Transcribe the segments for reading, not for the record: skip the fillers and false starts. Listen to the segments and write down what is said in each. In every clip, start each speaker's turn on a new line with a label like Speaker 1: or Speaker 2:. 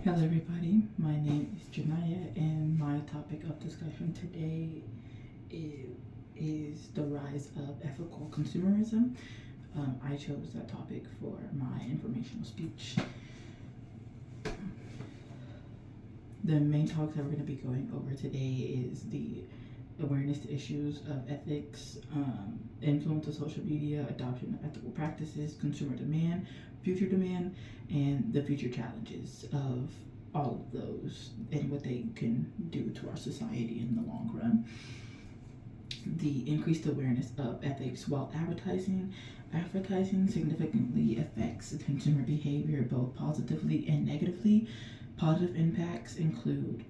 Speaker 1: Hello, everybody. My name is Janaya, and my topic of discussion today is the rise of ethical consumerism. I chose that topic for my informational speech. The main talks that we're going to be going over today is the awareness to issues of ethics, influence of social media, adoption of ethical practices, consumer demand, future demand, and the future challenges of all of those and what they can do to our society in the long run. The increased awareness of ethics while advertising significantly affects consumer behavior both positively and negatively. Positive impacts include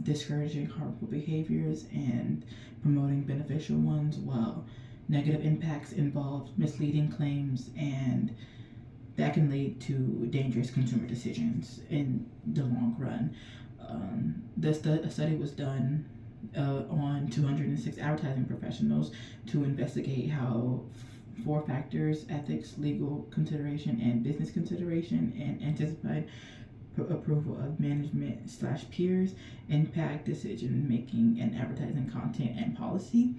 Speaker 1: discouraging harmful behaviors and promoting beneficial ones, while negative impacts involve misleading claims and that can lead to dangerous consumer decisions in the long run. A study was done on 206 advertising professionals to investigate how four factors: ethics, legal consideration, and business consideration, and anticipated approval of management/peers impact decision making in advertising content and policy.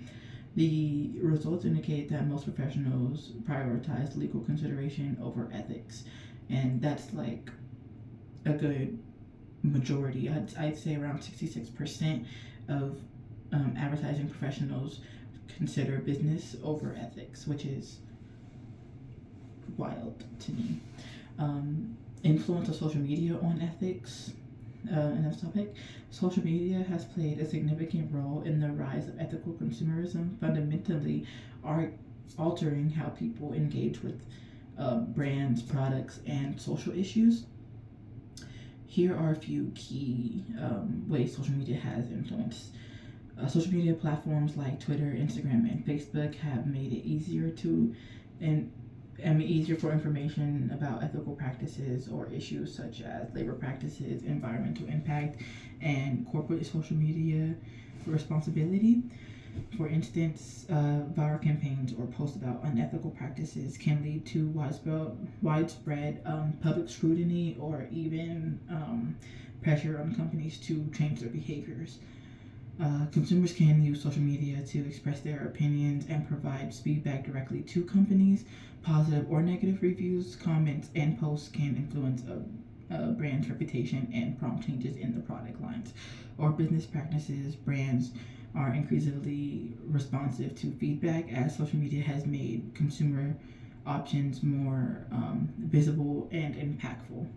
Speaker 1: The results indicate that most professionals prioritize legal consideration over ethics, and that's like a good majority. I'd say around 66% of advertising professionals consider business over ethics, which is wild to me. Influence of social media on ethics. In this topic, social media has played a significant role in the rise of ethical consumerism, fundamentally altering how people engage with brands, products, and social issues. Here are a few key ways social media has influenced. Social media platforms like Twitter, Instagram, and Facebook have made it easier for information about ethical practices or issues such as labor practices, environmental impact, and corporate social media responsibility. For instance, viral campaigns or posts about unethical practices can lead to widespread public scrutiny or even pressure on companies to change their behaviors. Consumers can use social media to express their opinions and provide feedback directly to companies. Positive or negative reviews, comments, and posts can influence a brand's reputation and prompt changes in the product lines or business practices. Brands are increasingly responsive to feedback as social media has made consumer options more visible and impactful.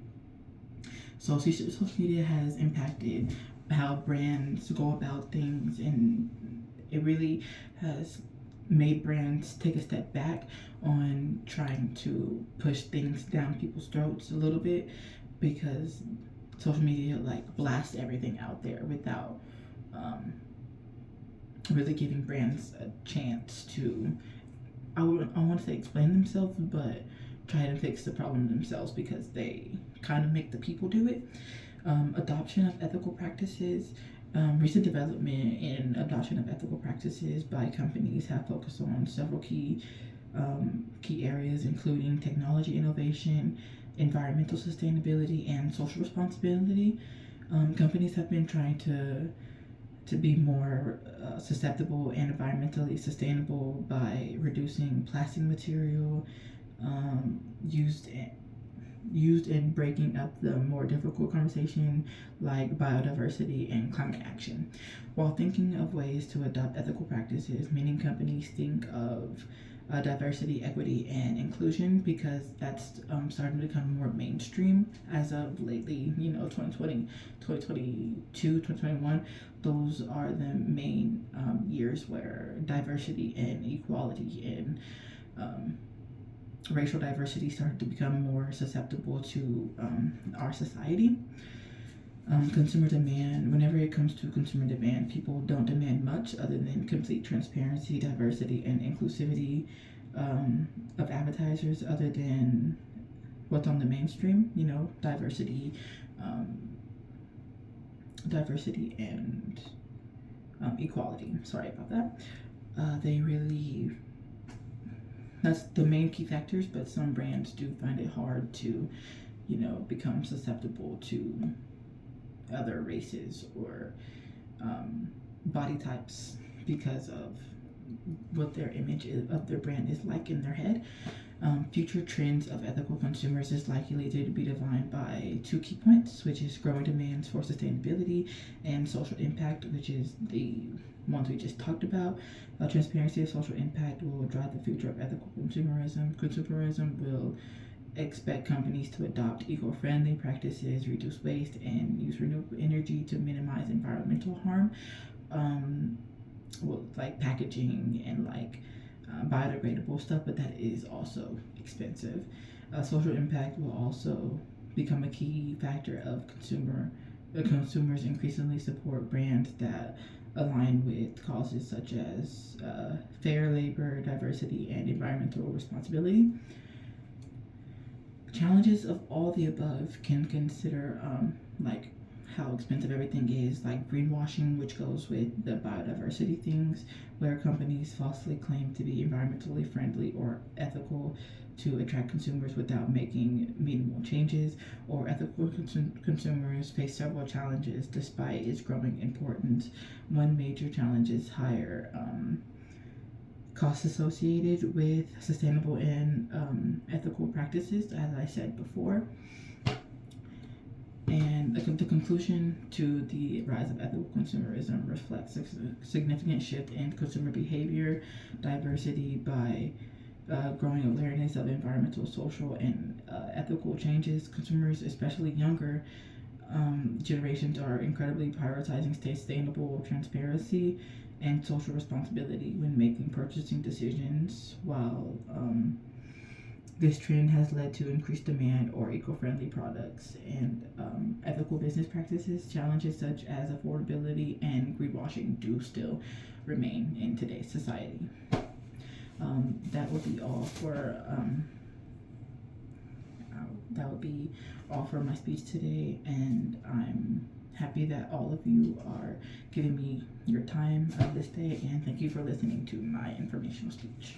Speaker 1: So social media has impacted how brands go about things, and it really has made brands take a step back on trying to push things down people's throats a little bit, because social media like blasts everything out there without really giving brands a chance to, I want to say explain themselves, but try to fix the problem themselves, because they kind of make the people do it. Adoption of ethical practices. Recent development in adoption of ethical practices by companies have focused on several key areas, including technology innovation, environmental sustainability, and social responsibility. Companies have been trying to be more susceptible and environmentally sustainable by reducing plastic material used in breaking up the more difficult conversation like biodiversity and climate action. While thinking of ways to adopt ethical practices, many companies think of diversity, equity, and inclusion, because that's starting to become more mainstream as of lately. 2020, 2022, 2021, those are the main years where diversity and equality and racial diversity started to become more susceptible to our society. Consumer demand. Whenever it comes to consumer demand, people don't demand much other than complete transparency, diversity, and inclusivity of advertisers, other than what's on the mainstream. Diversity and equality. Sorry about that. That's the main key factors, but some brands do find it hard to become susceptible to other races or body types because of what their image of their brand is like in their head. Future trends of ethical consumers is likely to be defined by two key points, which is growing demands for sustainability and social impact, which is the ones we just talked about. Transparency of social impact will drive the future of ethical consumerism. Consumerism will expect companies to adopt eco-friendly practices, reduce waste, and use renewable energy to minimize environmental harm. Like packaging and like biodegradable stuff, but that is also expensive. Social impact will also become a key factor of consumers increasingly support brands that align with causes such as fair labor, diversity, and environmental responsibility. Challenges of all the above can consider like how expensive everything is, like greenwashing, which goes with the biodiversity things, where companies falsely claim to be environmentally friendly or ethical to attract consumers without making meaningful changes, or ethical consumers face several challenges despite its growing importance. One major challenge is higher costs associated with sustainable and ethical practices, as I said before. And the conclusion to the rise of ethical consumerism reflects a significant shift in consumer behavior, diversity by growing awareness of environmental, social, and ethical changes. Consumers, especially younger generations, are incredibly prioritizing sustainable transparency and social responsibility when making purchasing decisions, while this trend has led to increased demand for eco-friendly products and ethical business practices. Challenges such as affordability and greenwashing do still remain in today's society. That will be all for my speech today, and I'm happy that all of you are giving me your time this day, and thank you for listening to my informational speech.